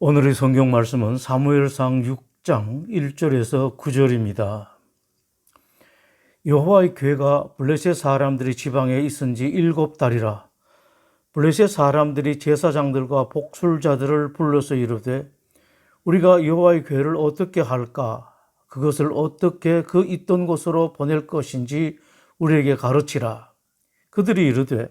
오늘의 성경 말씀은 사무엘상 6장 1절에서 9절입니다. 여호와의 괴가 블레셋 사람들이 지방에 있은 지 7달이라. 블레셋 사람들이 제사장들과 복술자들을 불러서 이르되 우리가 여호와의 괴를 어떻게 할까? 그것을 어떻게 그 있던 곳으로 보낼 것인지 우리에게 가르치라. 그들이 이르되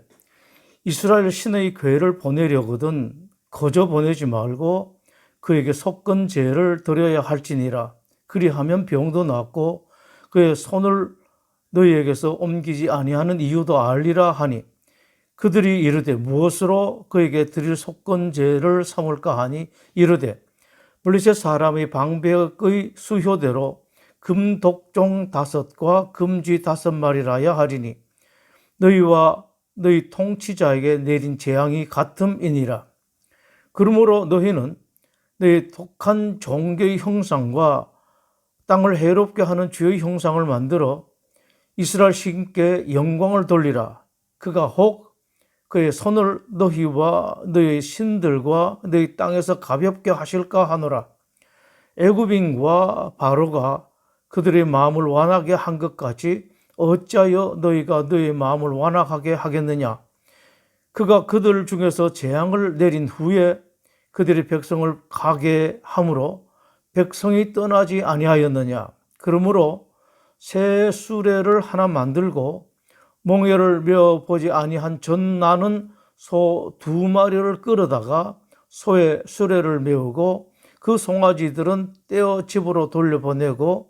이스라엘 신의 괴를 보내려거든 거저 보내지 말고 그에게 속건제를 드려야 할지니라. 그리하면 병도 낫고 그의 손을 너희에게서 옮기지 아니하는 이유도 알리라 하니, 그들이 이르되 무엇으로 그에게 드릴 속건제를 삼을까 하니 이르되 블레셋 사람의 방백의 수효대로 금독종 5과 금쥐 5마리라야 하리니 너희와 너희 통치자에게 내린 재앙이 같음이니라. 그러므로 너희는 너희 독한 종교의 형상과 땅을 해롭게 하는 주의 형상을 만들어 이스라엘 신께 영광을 돌리라. 그가 혹 그의 손을 너희와 너희 신들과 너희 땅에서 가볍게 하실까 하노라. 애굽인과 바로가 그들의 마음을 완하게 한 것 같이 어찌하여 너희가 너희의 마음을 완악하게 하겠느냐. 그가 그들 중에서 재앙을 내린 후에 그들의 백성을 가게 함으로 백성이 떠나지 아니하였느냐. 그러므로 새 수레를 하나 만들고 몽에를 메어보지 아니한 전 나는 소 2마리를 끌어다가 소의 수레를 메우고 그 송아지들은 떼어 집으로 돌려보내고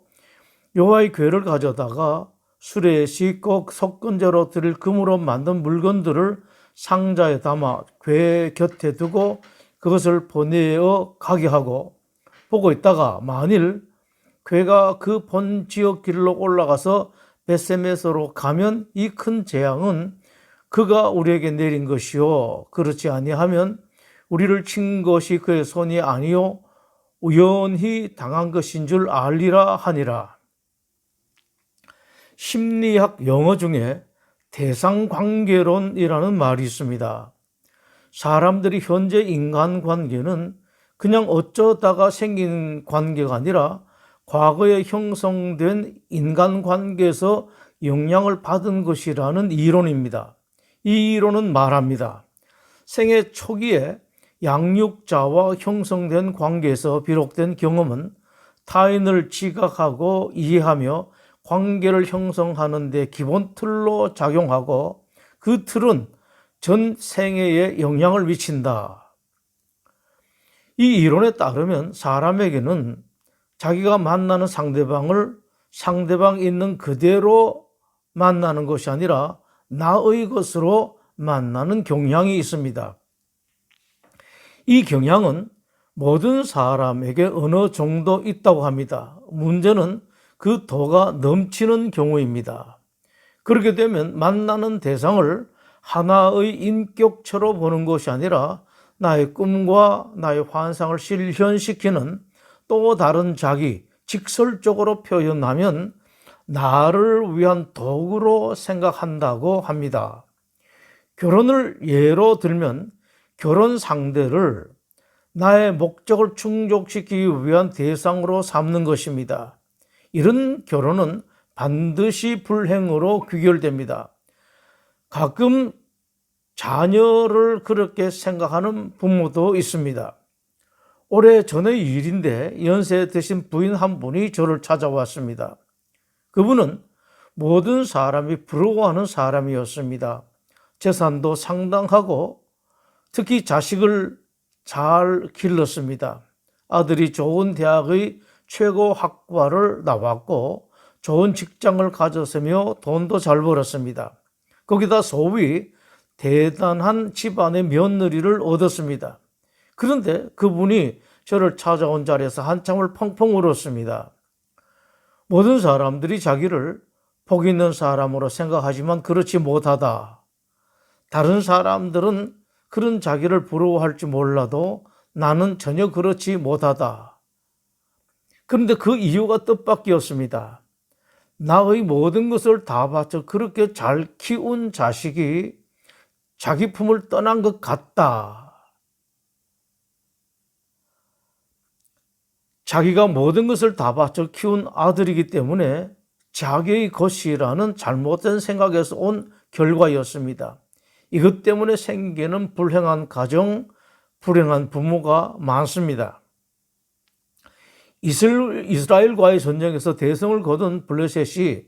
여호와의 궤를 가져다가 수레에 싣고 속건제로 드릴 금으로 만든 물건들을 상자에 담아 궤 곁에 두고 그것을 보내어 가게 하고, 보고 있다가 만일 궤가 그 본 지역 길로 올라가서 벳세메스로 가면 이 큰 재앙은 그가 우리에게 내린 것이요, 그렇지 아니하면 우리를 친 것이 그의 손이 아니요 우연히 당한 것인 줄 알리라 하니라. 심리학 용어 중에 대상관계론이라는 말이 있습니다. 사람들이 현재 인간관계는 그냥 어쩌다가 생긴 관계가 아니라 과거에 형성된 인간관계에서 영향을 받은 것이라는 이론입니다. 이 이론은 말합니다. 생애 초기에 양육자와 형성된 관계에서 비롯된 경험은 타인을 지각하고 이해하며 관계를 형성하는 데 기본 틀로 작용하고 그 틀은 전 생애에 영향을 미친다. 이 이론에 따르면 사람에게는 자기가 만나는 상대방을 상대방 있는 그대로 만나는 것이 아니라 나의 것으로 만나는 경향이 있습니다. 이 경향은 모든 사람에게 어느 정도 있다고 합니다. 문제는 그 도가 넘치는 경우입니다. 그렇게 되면 만나는 대상을 하나의 인격체로 보는 것이 아니라 나의 꿈과 나의 환상을 실현시키는 또 다른 자기, 직설적으로 표현하면 나를 위한 도구로 생각한다고 합니다. 결혼을 예로 들면 결혼 상대를 나의 목적을 충족시키기 위한 대상으로 삼는 것입니다. 이런 결혼은 반드시 불행으로 귀결됩니다. 가끔 자녀를 그렇게 생각하는 부모도 있습니다. 오래전의 일인데 연세 드신 부인 한 분이 저를 찾아왔습니다. 그분은 모든 사람이 부러워하는 사람이었습니다. 재산도 상당하고 특히 자식을 잘 길렀습니다. 아들이 좋은 대학의 최고 학과를 나왔고 좋은 직장을 가졌으며 돈도 잘 벌었습니다. 거기다 소위 대단한 집안의 며느리를 얻었습니다. 그런데 그분이 저를 찾아온 자리에서 한참을 펑펑 울었습니다. 모든 사람들이 자기를 복 있는 사람으로 생각하지만 그렇지 못하다. 다른 사람들은 그런 자기를 부러워할지 몰라도 나는 전혀 그렇지 못하다. 그런데 그 이유가 뜻밖이었습니다. 나의 모든 것을 다 바쳐 그렇게 잘 키운 자식이 자기 품을 떠난 것 같다. 자기가 모든 것을 다 바쳐 키운 아들이기 때문에 자기의 것이라는 잘못된 생각에서 온 결과였습니다. 이것 때문에 생기는 불행한 가정, 불행한 부모가 많습니다. 이스라엘과의 전쟁에서 대성을 거둔 블레셋이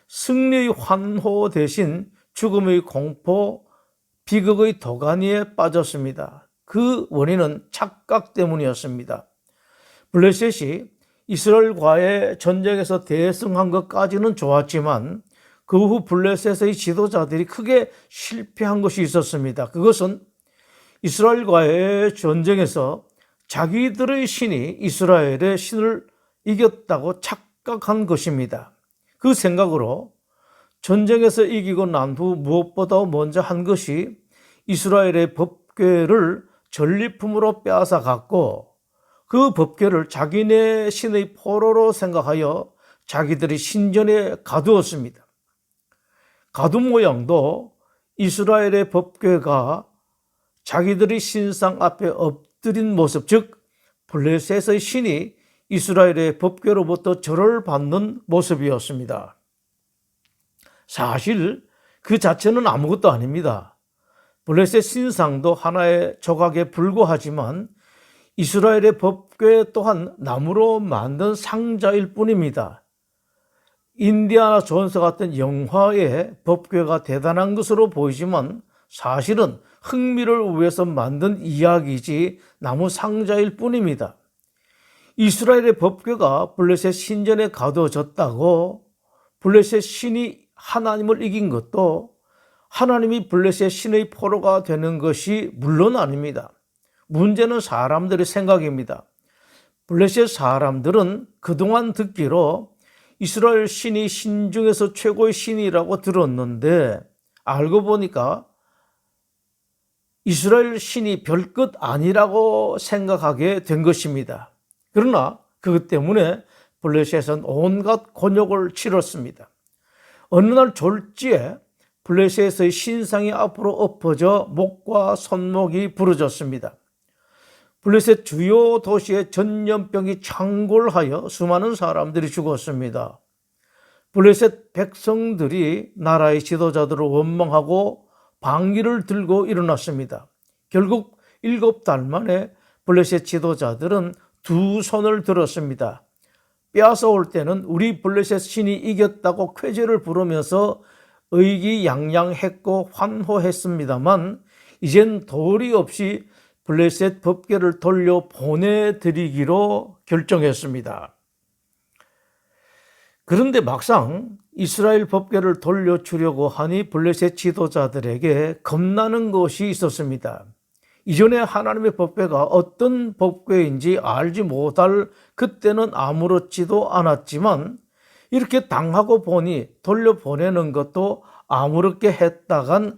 승리의 환호 대신 죽음의 공포, 비극의 도가니에 빠졌습니다. 그 원인은 착각 때문이었습니다. 블레셋이 이스라엘과의 전쟁에서 대승한 것까지는 좋았지만 그 후 블레셋의 지도자들이 크게 실패한 것이 있었습니다. 그것은 이스라엘과의 전쟁에서 자기들의 신이 이스라엘의 신을 이겼다고 착각한 것입니다. 그 생각으로 전쟁에서 이기고 난 후 무엇보다 먼저 한 것이 이스라엘의 법궤를 전리품으로 빼앗아 갔고 그 법궤를 자기네 신의 포로로 생각하여 자기들이 신전에 가두었습니다. 가둔 모양도 이스라엘의 법궤가 자기들의 신상 앞에 엎드린 모습, 즉 블레셋의 신이 이스라엘의 법궤로부터 절을 받는 모습이었습니다. 사실 그 자체는 아무것도 아닙니다. 블레셋 신상도 하나의 조각에 불과하지만 이스라엘의 법궤 또한 나무로 만든 상자일 뿐입니다. 인디아나 존스 같은 영화의 법궤가 대단한 것으로 보이지만 사실은 흥미를 위해서 만든 이야기이지 나무 상자일 뿐입니다. 이스라엘의 법궤가 블레셋 신전에 가두어졌다고 블레셋 신이 하나님을 이긴 것도 하나님이 블레셋 신의 포로가 되는 것이 물론 아닙니다. 문제는 사람들의 생각입니다. 블레셋 사람들은 그동안 듣기로 이스라엘 신이 신 중에서 최고의 신이라고 들었는데 알고 보니까 이스라엘 신이 별것 아니라고 생각하게 된 것입니다. 그러나 그것 때문에 블레셋은 온갖 곤욕을 치렀습니다. 어느 날 졸지에 블레셋의 신상이 앞으로 엎어져 목과 손목이 부러졌습니다. 블레셋 주요 도시에 전염병이 창궐하여 수많은 사람들이 죽었습니다. 블레셋 백성들이 나라의 지도자들을 원망하고 방귀를 들고 일어났습니다. 결국 7달 만에 블레셋 지도자들은 두 손을 들었습니다. 빼앗아올 때는 우리 블레셋 신이 이겼다고 쾌재를 부르면서 의기양양했고 환호했습니다만 이젠 도리 없이 블레셋 법궤를 돌려 보내드리기로 결정했습니다. 그런데 막상 이스라엘 법궤를 돌려주려고 하니 블레셋 지도자들에게 겁나는 것이 있었습니다. 이전에 하나님의 법궤가 어떤 법궤인지 알지 못할 그때는 아무렇지도 않았지만 이렇게 당하고 보니 돌려보내는 것도 아무렇게 했다간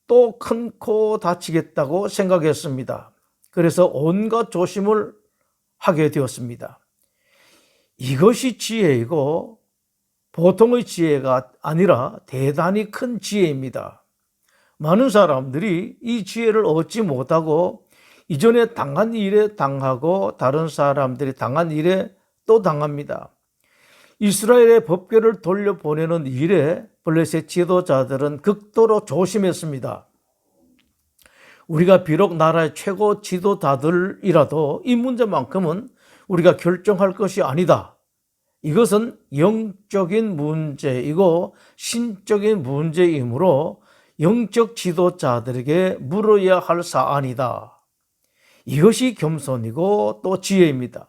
또 큰 코 다치겠다고 생각했습니다. 그래서 온갖 조심을 하게 되었습니다. 이것이 지혜이고 보통의 지혜가 아니라 대단히 큰 지혜입니다. 많은 사람들이 이 지혜를 얻지 못하고 이전에 당한 일에 당하고 다른 사람들이 당한 일에 또 당합니다. 이스라엘의 법궤를 돌려보내는 일에 블레셋 지도자들은 극도로 조심했습니다. 우리가 비록 나라의 최고 지도자들이라도 이 문제만큼은 우리가 결정할 것이 아니다. 이것은 영적인 문제이고 신적인 문제이므로 영적 지도자들에게 물어야 할 사안이다. 이것이 겸손이고 또 지혜입니다.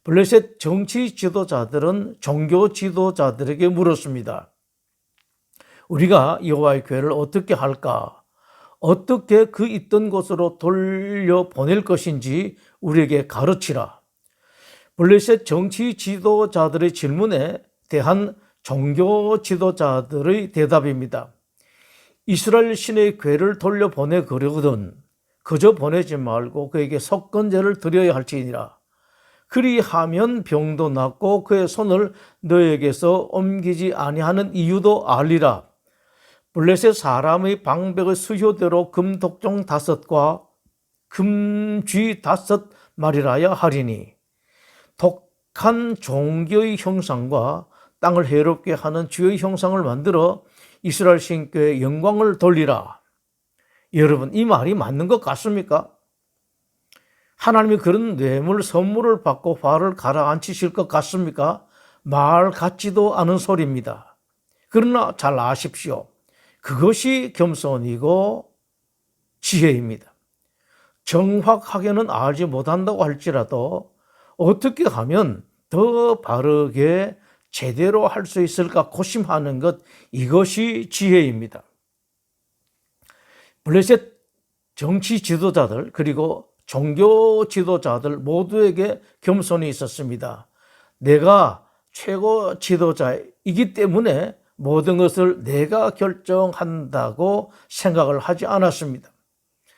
블레셋 정치 지도자들은 종교 지도자들에게 물었습니다. 우리가 여호와의 교회를 어떻게 할까? 어떻게 그 있던 곳으로 돌려보낼 것인지 우리에게 가르치라. 블레셋 정치 지도자들의 질문에 대한 종교 지도자들의 대답입니다. 이스라엘 신의 궤를 돌려보내거려거든 그저 보내지 말고 그에게 속건제를 드려야 할지니라. 그리하면 병도 낫고 그의 손을 너에게서 옮기지 아니하는 이유도 알리라. 블레셋 사람의 방백의 수효대로 금독종 5과 금쥐 5마리라야 하리니 독한 종교의 형상과 땅을 해롭게 하는 주의 형상을 만들어 이스라엘 신교의 영광을 돌리라. 여러분, 이 말이 맞는 것 같습니까? 하나님이 그런 뇌물 선물을 받고 화를 가라앉히실 것 같습니까? 말 같지도 않은 소리입니다. 그러나 잘 아십시오. 그것이 겸손이고 지혜입니다. 정확하게는 알지 못한다고 할지라도 어떻게 하면 더 바르게 제대로 할 수 있을까 고심하는 것, 이것이 지혜입니다. 블레셋 정치 지도자들 그리고 종교 지도자들 모두에게 겸손이 있었습니다. 내가 최고 지도자이기 때문에 모든 것을 내가 결정한다고 생각을 하지 않았습니다.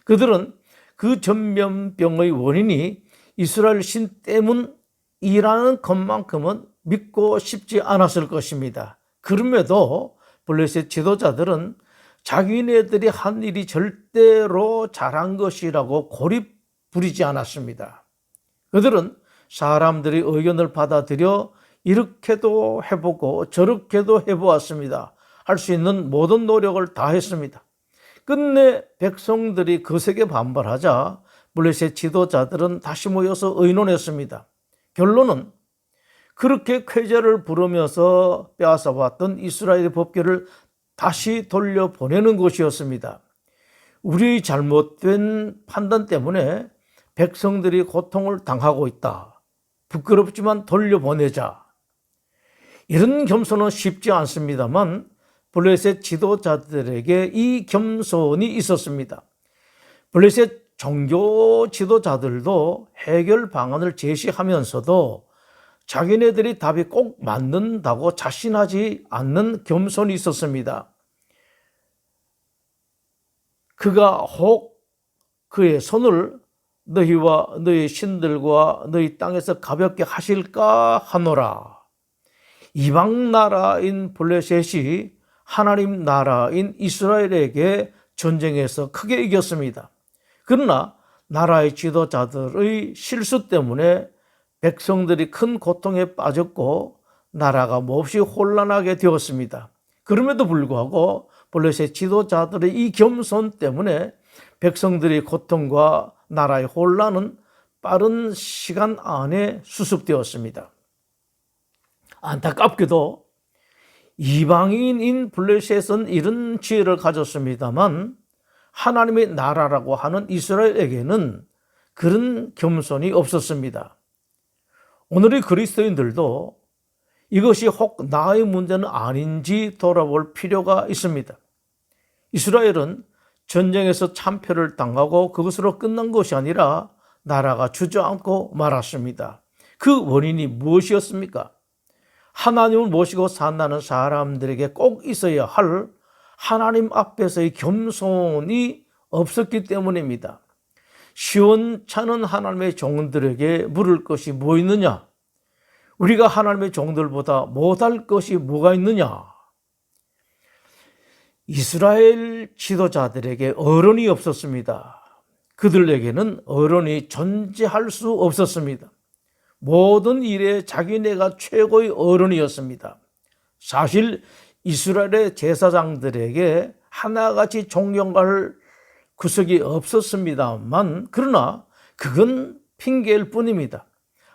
그들은 그 전염병의 원인이 이스라엘 신 때문이라는 것만큼은 믿고 싶지 않았을 것입니다. 그럼에도 블레셋 지도자들은 자기네들이 한 일이 절대로 잘한 것이라고 고립 부리지 않았습니다. 그들은 사람들의 의견을 받아들여 이렇게도 해보고 저렇게도 해보았습니다. 할 수 있는 모든 노력을 다했습니다. 끝내 백성들이 거세게 반발하자 블레셋 지도자들은 다시 모여서 의논했습니다. 결론은 그렇게 쾌재를 부르면서 빼앗아왔던 이스라엘의 법궤를 다시 돌려보내는 것이었습니다. 우리의 잘못된 판단 때문에 백성들이 고통을 당하고 있다. 부끄럽지만 돌려보내자. 이런 겸손은 쉽지 않습니다만 블레셋 지도자들에게 이 겸손이 있었습니다. 블레셋 종교 지도자들도 해결 방안을 제시하면서도 자기네들이 답이 꼭 맞는다고 자신하지 않는 겸손이 있었습니다. 그가 혹 그의 손을 너희와 너희 신들과 너희 땅에서 가볍게 하실까 하노라. 이방 나라인 블레셋이 하나님 나라인 이스라엘에게 전쟁에서 크게 이겼습니다. 그러나 나라의 지도자들의 실수 때문에 백성들이 큰 고통에 빠졌고 나라가 몹시 혼란하게 되었습니다. 그럼에도 불구하고 블레셋 지도자들의 이 겸손 때문에 백성들의 고통과 나라의 혼란은 빠른 시간 안에 수습되었습니다. 안타깝게도 이방인인 블레셋은 이런 지혜를 가졌습니다만 하나님의 나라라고 하는 이스라엘에게는 그런 겸손이 없었습니다. 오늘의 그리스도인들도 이것이 혹 나의 문제는 아닌지 돌아볼 필요가 있습니다. 이스라엘은 전쟁에서 참패를 당하고 그것으로 끝난 것이 아니라 나라가 주저앉고 말았습니다. 그 원인이 무엇이었습니까? 하나님을 모시고 산다는 사람들에게 꼭 있어야 할 하나님 앞에서의 겸손이 없었기 때문입니다. 시원찮은 하나님의 종들에게 물을 것이 뭐 있느냐? 우리가 하나님의 종들보다 못할 것이 뭐가 있느냐? 이스라엘 지도자들에게 어른이 없었습니다. 그들에게는 어른이 존재할 수 없었습니다. 모든 일에 자기네가 최고의 어른이었습니다. 사실 이스라엘의 제사장들에게 하나같이 존경할 구석이 없었습니다만 그러나 그건 핑계일 뿐입니다.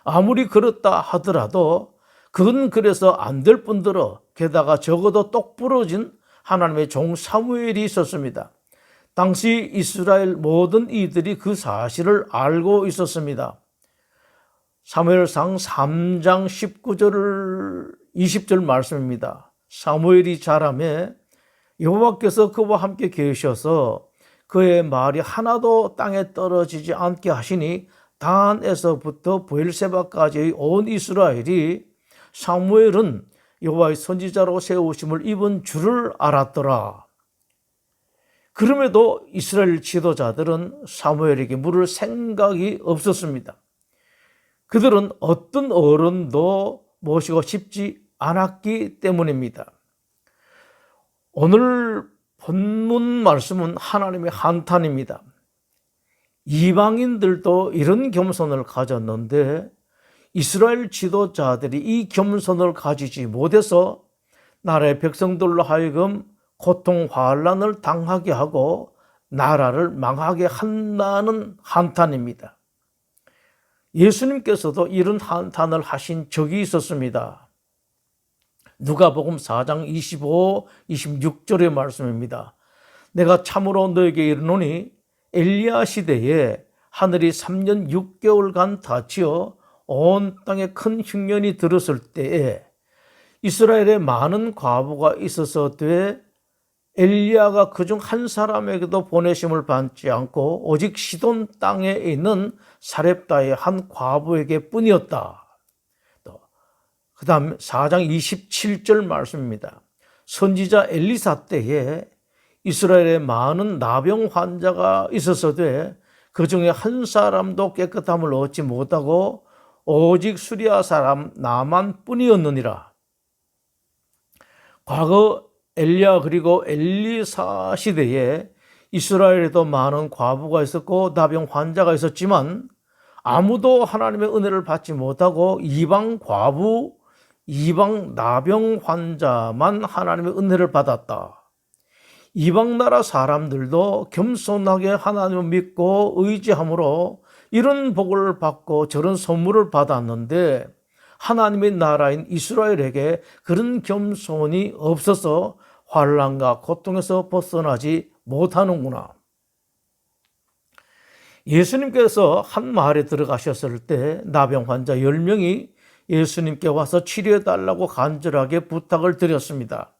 아무리 그렇다 하더라도 그건 그래서 안 될 뿐더러 게다가 적어도 똑부러진 하나님의 종 사무엘이 있었습니다. 당시 이스라엘 모든 이들이 그 사실을 알고 있었습니다. 사무엘상 3장 19절 20절 말씀입니다. 사무엘이 자라매 여호와께서 그와 함께 계셔서 그의 말이 하나도 땅에 떨어지지 않게 하시니 단에서부터 브엘세바까지의 온 이스라엘이 사무엘은 여호와의 선지자로 세우심을 입은 줄을 알았더라. 그럼에도 이스라엘 지도자들은 사무엘에게 물을 생각이 없었습니다. 그들은 어떤 어른도 모시고 싶지 않았기 때문입니다. 오늘 본문 말씀은 하나님의 한탄입니다. 이방인들도 이런 겸손을 가졌는데 이스라엘 지도자들이 이 겸손을 가지지 못해서 나라의 백성들로 하여금 고통 환난을 당하게 하고 나라를 망하게 한다는 한탄입니다. 예수님께서도 이런 한탄을 하신 적이 있었습니다. 누가복음 4장 25, 26절의 말씀입니다. 내가 참으로 너에게 이르노니 엘리야 시대에 하늘이 3년 6개월간 닫히어 온 땅에 큰 흉년이 들었을 때에 이스라엘에 많은 과부가 있어서되 엘리야가 그중 한 사람에게도 보내심을 받지 않고 오직 시돈 땅에 있는 사렙다의 한 과부에게 뿐이었다. 그 다음 4장 27절 말씀입니다. 선지자 엘리사 때에 이스라엘에 많은 나병 환자가 있어서되 그 중에 한 사람도 깨끗함을 얻지 못하고 오직 수리아 사람 나만 뿐이었느니라. 과거 엘리야 그리고 엘리사 시대에 이스라엘에도 많은 과부가 있었고 나병 환자가 있었지만 아무도 하나님의 은혜를 받지 못하고 이방 과부, 이방 나병 환자만 하나님의 은혜를 받았다. 이방 나라 사람들도 겸손하게 하나님을 믿고 의지함으로 이런 복을 받고 저런 선물을 받았는데 하나님의 나라인 이스라엘에게 그런 겸손이 없어서 환난과 고통에서 벗어나지 못하는구나. 예수님께서 한 마을에 들어가셨을 때 나병 환자 10명이 예수님께 와서 치료해달라고 간절하게 부탁을 드렸습니다.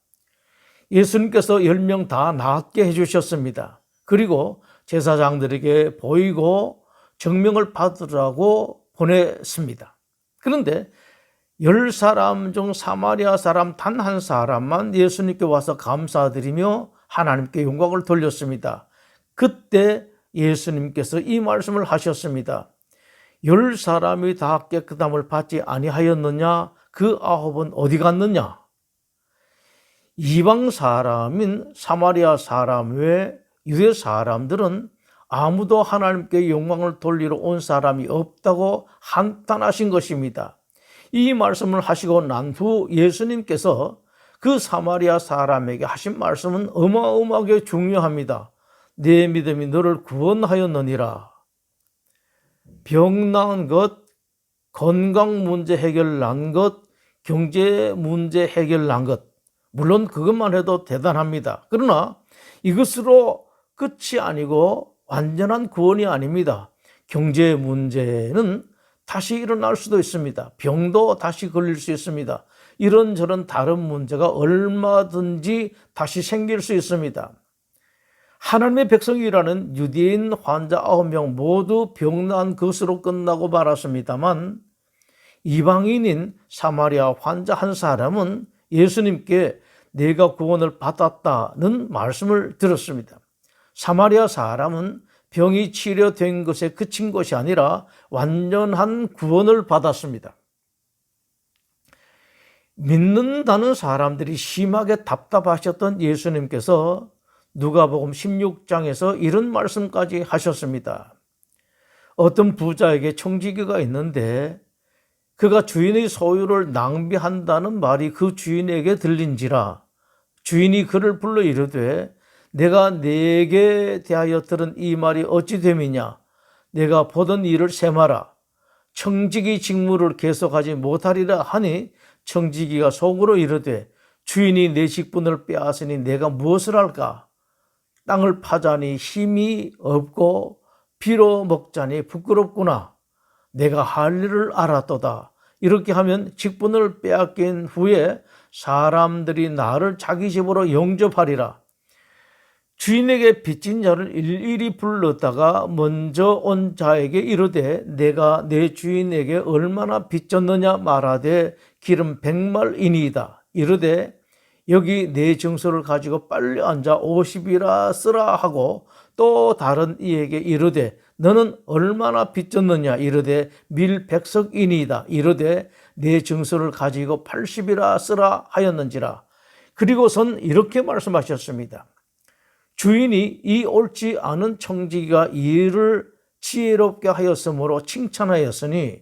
예수님께서 10명 다 낫게 해주셨습니다. 그리고 제사장들에게 보이고 증명을 받으라고 보냈습니다. 그런데 10사람 중 사마리아 사람 단 한 사람만 예수님께 와서 감사드리며 하나님께 영광을 돌렸습니다. 그때 예수님께서 이 말씀을 하셨습니다. 10사람이 다 깨끗함을 받지 아니하였느냐? 그 9은 어디 갔느냐? 이방 사람인 사마리아 사람 외 유대 사람들은 아무도 하나님께 영광을 돌리러 온 사람이 없다고 한탄하신 것입니다. 이 말씀을 하시고 난 후 예수님께서 그 사마리아 사람에게 하신 말씀은 어마어마하게 중요합니다. 내 믿음이 너를 구원하였느니라. 병 나은 것, 건강 문제 해결난 것, 경제 문제 해결난 것, 물론 그것만 해도 대단합니다. 그러나 이것으로 끝이 아니고 완전한 구원이 아닙니다. 경제 문제는 다시 일어날 수도 있습니다. 병도 다시 걸릴 수 있습니다. 이런저런 다른 문제가 얼마든지 다시 생길 수 있습니다. 하나님의 백성이라는 유대인 환자 9명 모두 병난 것으로 끝나고 말았습니다만 이방인인 사마리아 환자 한 사람은 예수님께 내가 구원을 받았다는 말씀을 들었습니다. 사마리아 사람은 병이 치료된 것에 그친 것이 아니라 완전한 구원을 받았습니다. 믿는다는 사람들이 심하게 답답하셨던 예수님께서 누가복음 16장에서 이런 말씀까지 하셨습니다. 어떤 부자에게 청지기가 있는데 그가 주인의 소유를 낭비한다는 말이 그 주인에게 들린지라 주인이 그를 불러 이르되 내가 네게 대하여 들은 이 말이 어찌 됨이냐? 내가 보던 일을 세마라. 청지기 직무를 계속하지 못하리라 하니 청지기가 속으로 이르되 주인이 내 직분을 빼앗으니 내가 무엇을 할까? 땅을 파자니 힘이 없고 비로 먹자니 부끄럽구나. 내가 할 일을 알았도다. 이렇게 하면 직분을 빼앗긴 후에 사람들이 나를 자기 집으로 영접하리라. 주인에게 빚진 자를 일일이 불렀다가 먼저 온 자에게 이르되 내가 내 주인에게 얼마나 빚졌느냐 말하되 기름 100말이니이다. 이르되 여기 내 증서를 가지고 빨리 앉아 50이라 쓰라 하고 또 다른 이에게 이르되 너는 얼마나 빚졌느냐 이르되 밀 100석이니이다. 이르되 내 증서를 가지고 80이라 쓰라 하였는지라. 그리고선 이렇게 말씀하셨습니다. 주인이 이 옳지 않은 청지기가 일을 지혜롭게 하였으므로 칭찬하였으니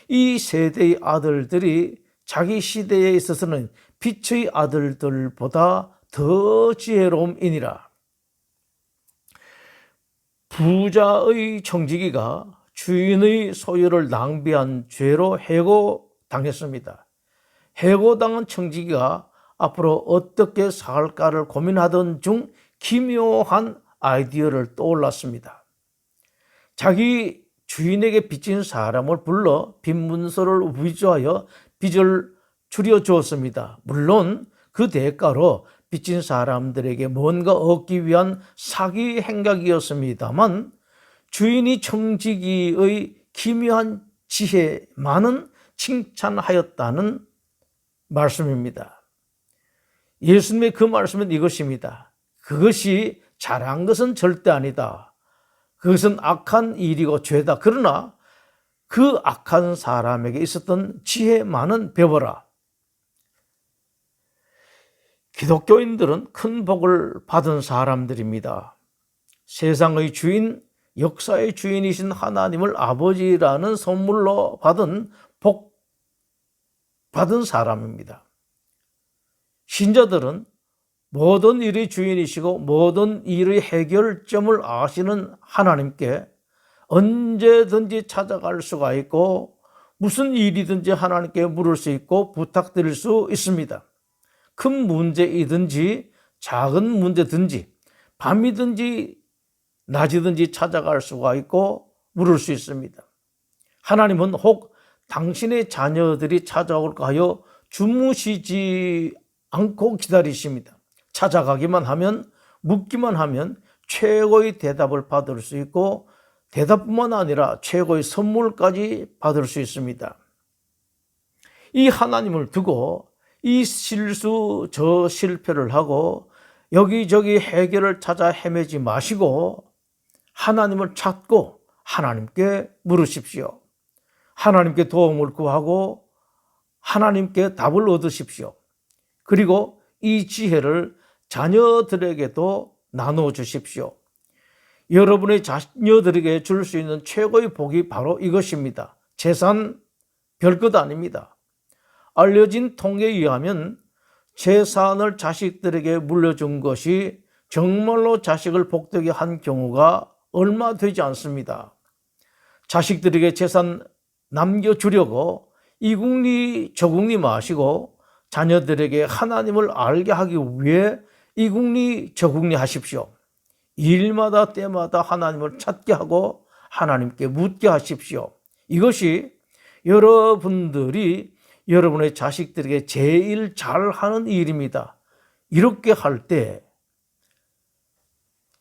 이 세대의 아들들이 자기 시대에 있어서는 빛의 아들들보다 더 지혜로움이니라. 부자의 청지기가 주인의 소유를 낭비한 죄로 해고당했습니다. 해고당한 청지기가 앞으로 어떻게 살까를 고민하던 중 기묘한 아이디어를 떠올랐습니다. 자기 주인에게 빚진 사람을 불러 빚 문서를 위조하여 빚을 줄여주었습니다. 물론 그 대가로 빚진 사람들에게 뭔가 얻기 위한 사기 행각이었습니다만 주인이 청지기의 기묘한 지혜만은 칭찬하였다는 말씀입니다. 예수님의 그 말씀은 이것입니다. 그것이 잘한 것은 절대 아니다. 그것은 악한 일이고 죄다. 그러나 그 악한 사람에게 있었던 지혜만은 배워라. 기독교인들은 큰 복을 받은 사람들입니다. 세상의 주인, 역사의 주인이신 하나님을 아버지라는 선물로 복 받은 사람입니다. 신자들은 모든 일의 주인이시고 모든 일의 해결점을 아시는 하나님께 언제든지 찾아갈 수가 있고 무슨 일이든지 하나님께 물을 수 있고 부탁드릴 수 있습니다. 큰 문제이든지 작은 문제든지 밤이든지 낮이든지 찾아갈 수가 있고 물을 수 있습니다. 하나님은 혹 당신의 자녀들이 찾아올까 하여 주무시지 않고 기다리십니다. 찾아가기만 하면, 묻기만 하면 최고의 대답을 받을 수 있고 대답뿐만 아니라 최고의 선물까지 받을 수 있습니다. 이 하나님을 두고 이 실수 저 실패를 하고 여기저기 해결을 찾아 헤매지 마시고 하나님을 찾고 하나님께 물으십시오. 하나님께 도움을 구하고 하나님께 답을 얻으십시오. 그리고 이 지혜를 자녀들에게도 나누어 주십시오. 여러분의 자녀들에게 줄 수 있는 최고의 복이 바로 이것입니다. 재산 별것 아닙니다. 알려진 통계에 의하면 재산을 자식들에게 물려준 것이 정말로 자식을 복되게 한 경우가 얼마 되지 않습니다. 자식들에게 재산 남겨주려고 이궁리 저궁리 마시고 자녀들에게 하나님을 알게 하기 위해 이궁리 저궁리 하십시오. 일마다 때마다 하나님을 찾게 하고 하나님께 묻게 하십시오. 이것이 여러분들이 여러분의 자식들에게 제일 잘하는 일입니다. 이렇게 할 때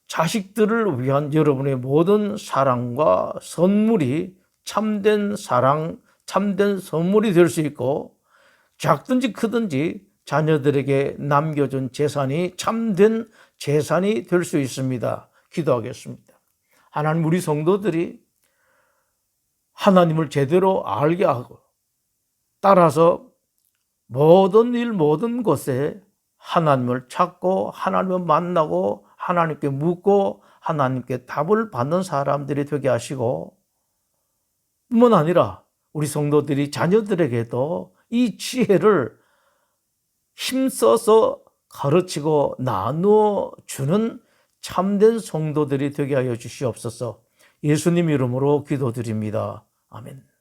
자식들을 위한 여러분의 모든 사랑과 선물이 참된 사랑, 참된 선물이 될 수 있고 작든지 크든지 자녀들에게 남겨준 재산이 참된 재산이 될 수 있습니다. 기도하겠습니다. 하나님, 우리 성도들이 하나님을 제대로 알게 하고 따라서 모든 일 모든 곳에 하나님을 찾고 하나님을 만나고 하나님께 묻고 하나님께 답을 받는 사람들이 되게 하시고 뿐만 아니라 우리 성도들이 자녀들에게도 이 지혜를 힘써서 가르치고 나누어 주는 참된 성도들이 되게 하여 주시옵소서. 예수님 이름으로 기도드립니다. 아멘.